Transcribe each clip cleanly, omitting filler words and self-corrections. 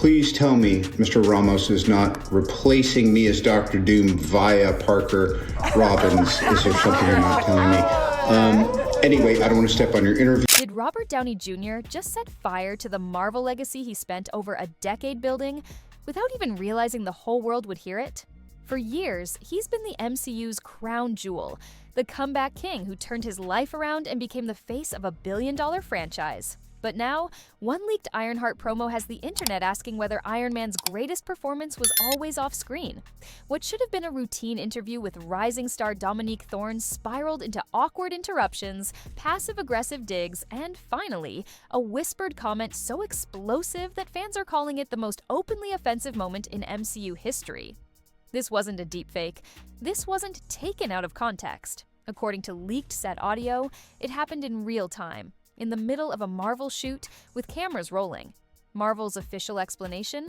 Please tell me Mr. Ramos is not replacing me as Dr. Doom via Parker Robbins. Is there something you're not telling me? Anyway, I don't want to step on your interview. Did Robert Downey Jr. just set fire to the Marvel legacy he spent over a decade building without even realizing the whole world would hear it? For years, he's been the MCU's crown jewel, the comeback king who turned his life around and became the face of a billion-dollar franchise. But now, one leaked Ironheart promo has the internet asking whether Iron Man's greatest performance was always off-screen. What should have been a routine interview with rising star Dominique Thorne spiraled into awkward interruptions, passive-aggressive digs, and finally, a whispered comment so explosive that fans are calling it the most openly offensive moment in MCU history. This wasn't a deepfake. This wasn't taken out of context. According to leaked set audio, it happened in real time, in the middle of a Marvel shoot with cameras rolling. Marvel's official explanation?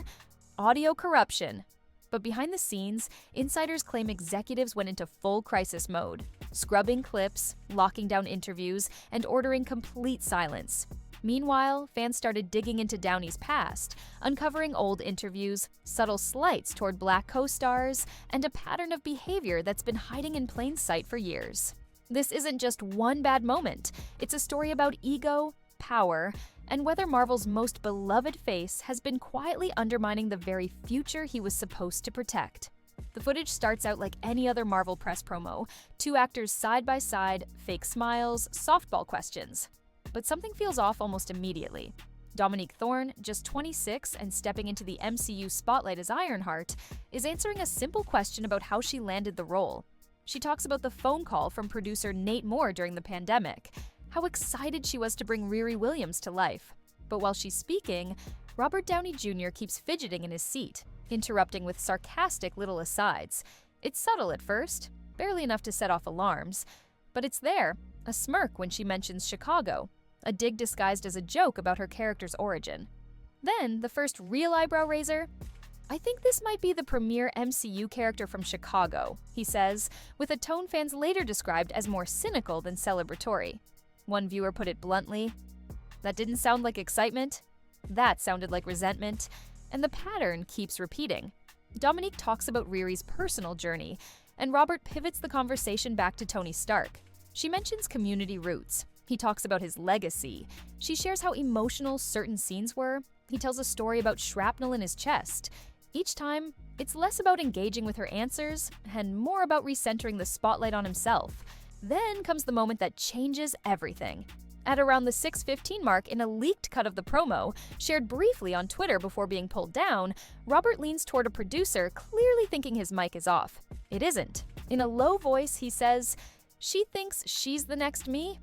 Audio corruption. But behind the scenes, insiders claim executives went into full crisis mode, scrubbing clips, locking down interviews, and ordering complete silence. Meanwhile, fans started digging into Downey's past, uncovering old interviews, subtle slights toward Black co-stars, and a pattern of behavior that's been hiding in plain sight for years. This isn't just one bad moment. It's a story about ego, power, and whether Marvel's most beloved face has been quietly undermining the very future he was supposed to protect. The footage starts out like any other Marvel press promo, two actors side by side, fake smiles, softball questions. But something feels off almost immediately. Dominique Thorne, just 26 and stepping into the MCU spotlight as Ironheart, is answering a simple question about how she landed the role. She talks about the phone call from producer Nate Moore during the pandemic, how excited she was to bring Riri Williams to life. But while she's speaking, Robert Downey Jr. keeps fidgeting in his seat, interrupting with sarcastic little asides. It's subtle at first, barely enough to set off alarms, but it's there, a smirk when she mentions Chicago, a dig disguised as a joke about her character's origin. Then, the first real eyebrow raiser. "I think this might be the premier MCU character from Chicago," he says, with a tone fans later described as more cynical than celebratory. One viewer put it bluntly, "That didn't sound like excitement. That sounded like resentment." And the pattern keeps repeating. Dominique talks about Riri's personal journey, and Robert pivots the conversation back to Tony Stark. She mentions community roots. He talks about his legacy. She shares how emotional certain scenes were. He tells a story about shrapnel in his chest. Each time, it's less about engaging with her answers and more about recentering the spotlight on himself. Then comes the moment that changes everything. At around the 6:15 mark in a leaked cut of the promo, shared briefly on Twitter before being pulled down, Robert leans toward a producer, clearly thinking his mic is off. It isn't. In a low voice, he says, "She thinks she's the next me?"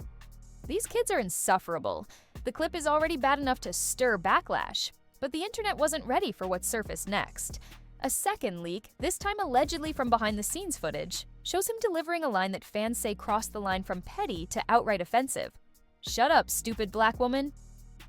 These kids are insufferable. The clip is already bad enough to stir backlash, but the internet wasn't ready for what surfaced next. A second leak, this time allegedly from behind-the-scenes footage, shows him delivering a line that fans say crossed the line from petty to outright offensive. "Shut up, stupid black woman."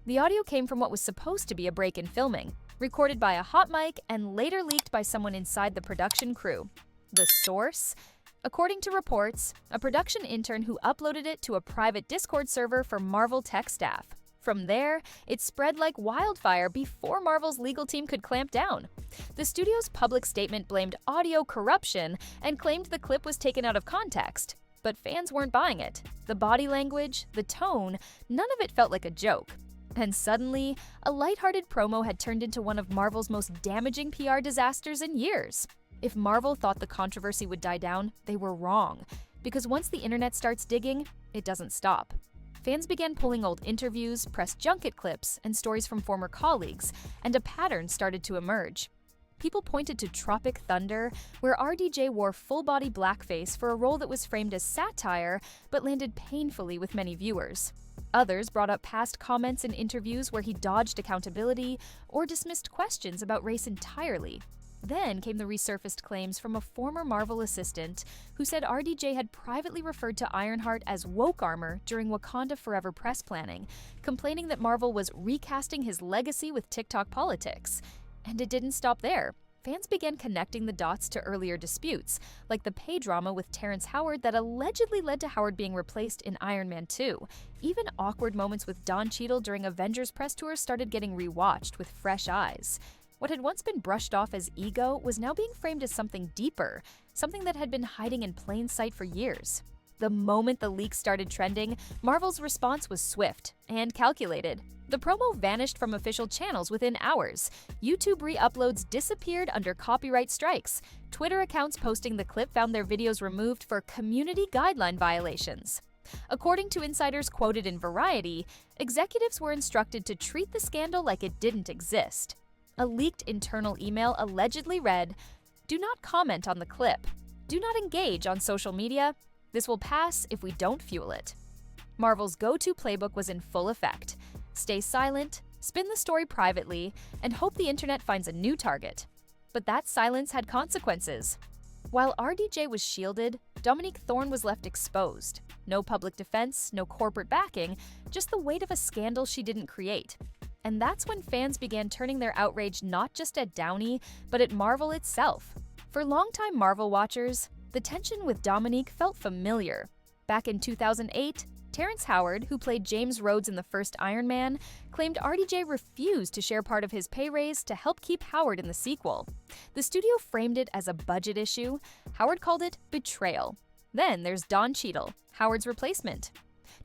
The audio came from what was supposed to be a break in filming, recorded by a hot mic and later leaked by someone inside the production crew. The source? According to reports, a production intern who uploaded it to a private Discord server for Marvel tech staff. From there, it spread like wildfire before Marvel's legal team could clamp down. The studio's public statement blamed audio corruption and claimed the clip was taken out of context. But fans weren't buying it. The body language, the tone, none of it felt like a joke. And suddenly, a lighthearted promo had turned into one of Marvel's most damaging PR disasters in years. If Marvel thought the controversy would die down, they were wrong. Because once the internet starts digging, it doesn't stop. Fans began pulling old interviews, press junket clips, and stories from former colleagues, and a pattern started to emerge. People pointed to Tropic Thunder, where RDJ wore full-body blackface for a role that was framed as satire, but landed painfully with many viewers. Others brought up past comments in interviews where he dodged accountability or dismissed questions about race entirely. Then came the resurfaced claims from a former Marvel assistant who said RDJ had privately referred to Ironheart as woke armor during Wakanda Forever press planning, complaining that Marvel was recasting his legacy with TikTok politics. And it didn't stop there. Fans began connecting the dots to earlier disputes, like the pay drama with Terrence Howard that allegedly led to Howard being replaced in Iron Man 2. Even awkward moments with Don Cheadle during Avengers press tours started getting rewatched with fresh eyes. What had once been brushed off as ego was now being framed as something deeper, something that had been hiding in plain sight for years. The moment the leak started trending, Marvel's response was swift and calculated. The promo vanished from official channels within hours. YouTube re-uploads disappeared under copyright strikes. Twitter accounts posting the clip found their videos removed for community guideline violations. According to insiders quoted in Variety, executives were instructed to treat the scandal like it didn't exist. A leaked internal email allegedly read, "Do not comment on the clip. Do not engage on social media. This will pass if we don't fuel it." Marvel's go-to playbook was in full effect. Stay silent, spin the story privately, and hope the internet finds a new target. But that silence had consequences. While RDJ was shielded, Dominique Thorne was left exposed. No public defense, no corporate backing, just the weight of a scandal she didn't create. And that's when fans began turning their outrage not just at Downey, but at Marvel itself. For longtime Marvel watchers, the tension with Dominique felt familiar. Back in 2008, Terrence Howard, who played James Rhodes in the first Iron Man, claimed RDJ refused to share part of his pay raise to help keep Howard in the sequel. The studio framed it as a budget issue. Howard called it betrayal. Then there's Don Cheadle, Howard's replacement.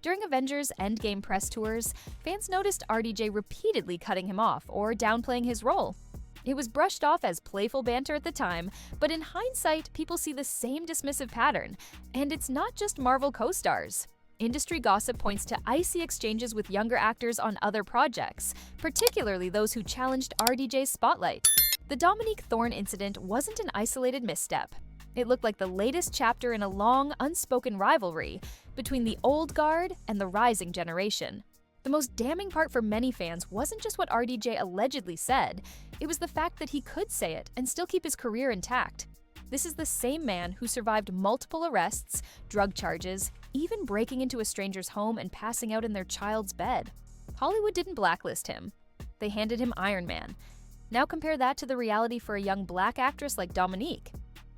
During Avengers Endgame press tours, fans noticed RDJ repeatedly cutting him off or downplaying his role. It was brushed off as playful banter at the time, but in hindsight, people see the same dismissive pattern. And it's not just Marvel co-stars. Industry gossip points to icy exchanges with younger actors on other projects, particularly those who challenged RDJ's spotlight. The Dominique Thorne incident wasn't an isolated misstep. It looked like the latest chapter in a long, unspoken rivalry between the old guard and the rising generation. The most damning part for many fans wasn't just what RDJ allegedly said, it was the fact that he could say it and still keep his career intact. This is the same man who survived multiple arrests, drug charges, even breaking into a stranger's home and passing out in their child's bed. Hollywood didn't blacklist him. They handed him Iron Man. Now compare that to the reality for a young black actress like Dominique.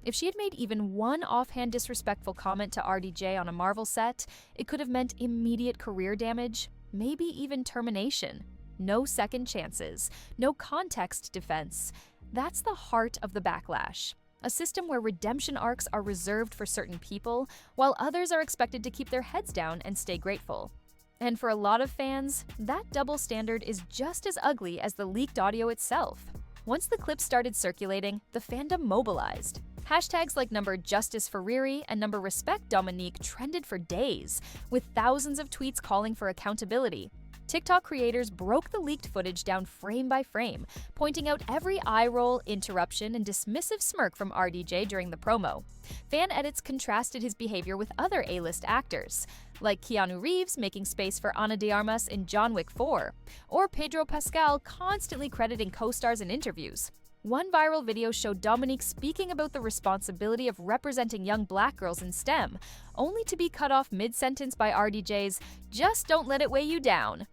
If she had made even one offhand disrespectful comment to RDJ on a Marvel set, it could have meant immediate career damage, maybe even termination. No second chances, no context defense. That's the heart of the Backlash. A system where redemption arcs are reserved for certain people, while others are expected to keep their heads down and stay grateful. And for a lot of fans, that double standard is just as ugly as the leaked audio itself. Once the clip started circulating, the fandom mobilized. Hashtags like #JusticeForRiri and #RespectDominique trended for days, with thousands of tweets calling for accountability. TikTok creators broke the leaked footage down frame by frame, pointing out every eye roll, interruption, and dismissive smirk from RDJ during the promo. Fan edits contrasted his behavior with other A-list actors, like Keanu Reeves making space for Ana de Armas in John Wick 4, or Pedro Pascal constantly crediting co-stars in interviews. One viral video showed Dominique speaking about the responsibility of representing young black girls in STEM, only to be cut off mid-sentence by RDJ's, "Just don't let it weigh you down."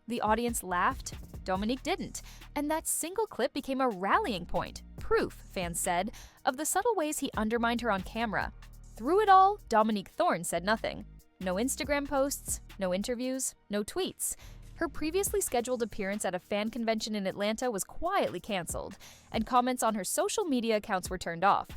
The audience laughed, Dominique didn't, and that single clip became a rallying point, proof, fans said, of the subtle ways he undermined her on camera. Through it all, Dominique Thorne said nothing. No Instagram posts, no interviews, no tweets. Her previously scheduled appearance at a fan convention in Atlanta was quietly canceled, and comments on her social media accounts were turned off.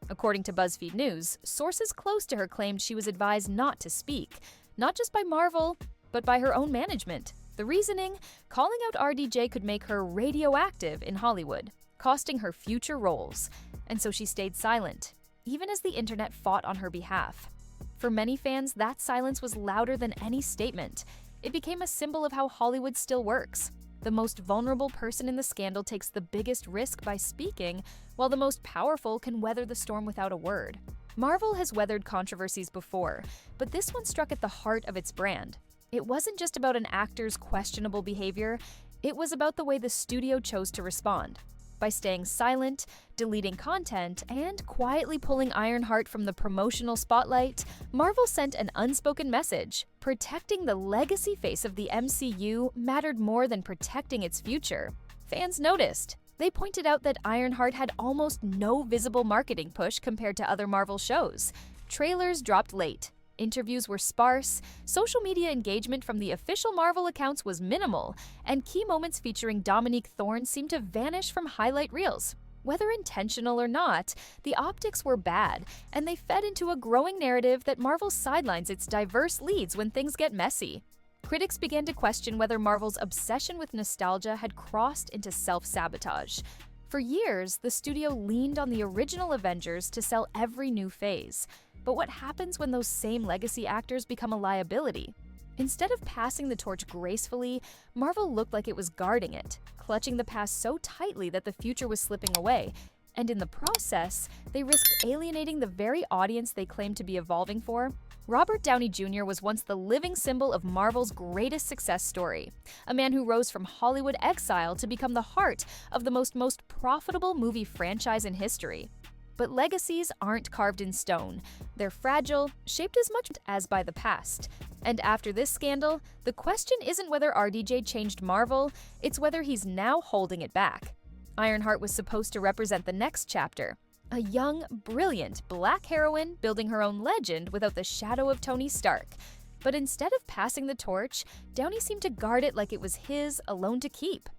According to BuzzFeed News, sources close to her claimed she was advised not to speak, not just by Marvel, but by her own management. The reasoning? Calling out RDJ could make her radioactive in Hollywood, costing her future roles. And so she stayed silent, even as the internet fought on her behalf. For many fans, that silence was louder than any statement. It became a symbol of how Hollywood still works. The most vulnerable person in the scandal takes the biggest risk by speaking, while the most powerful can weather the storm without a word. Marvel has weathered controversies before, but this one struck at the heart of its brand. It wasn't just about an actor's questionable behavior, it was about the way the studio chose to respond. By staying silent, deleting content, and quietly pulling Ironheart from the promotional spotlight, Marvel sent an unspoken message. Protecting the legacy face of the MCU mattered more than protecting its future. Fans noticed. They pointed out that Ironheart had almost no visible marketing push compared to other Marvel shows. Trailers dropped late. Interviews were sparse, social media engagement from the official Marvel accounts was minimal, and key moments featuring Dominique Thorne seemed to vanish from highlight reels. Whether intentional or not, the optics were bad, and they fed into a growing narrative that Marvel sidelines its diverse leads when things get messy. Critics began to question whether Marvel's obsession with nostalgia had crossed into self-sabotage. For years, the studio leaned on the original Avengers to sell every new phase. But what happens when those same legacy actors become a liability? Instead of passing the torch gracefully, Marvel looked like it was guarding it, clutching the past so tightly that the future was slipping away. And in the process, they risked alienating the very audience they claimed to be evolving for. Robert Downey Jr. was once the living symbol of Marvel's greatest success story, a man who rose from Hollywood exile to become the heart of the most profitable movie franchise in history. But legacies aren't carved in stone. They're fragile, shaped as much as by the past. And after this scandal, the question isn't whether RDJ changed Marvel, it's whether he's now holding it back. Ironheart was supposed to represent the next chapter, a young, brilliant black heroine building her own legend without the shadow of Tony Stark. But instead of passing the torch, Downey seemed to guard it like it was his alone to keep.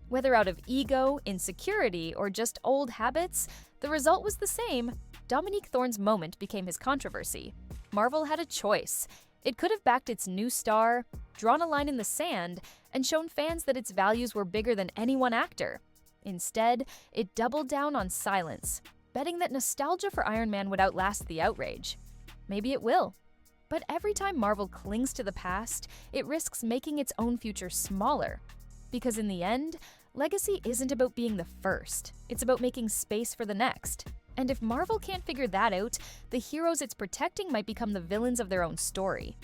Whether out of ego, insecurity, or just old habits, the result was the same. Dominique Thorne's moment became his controversy. Marvel had a choice. It could have backed its new star, drawn a line in the sand, and shown fans that its values were bigger than any one actor. Instead, it doubled down on silence, betting that nostalgia for Iron Man would outlast the outrage. Maybe it will. But every time Marvel clings to the past, it risks making its own future smaller. Because in the end, legacy isn't about being the first, it's about making space for the next. And if Marvel can't figure that out, the heroes it's protecting might become the villains of their own story.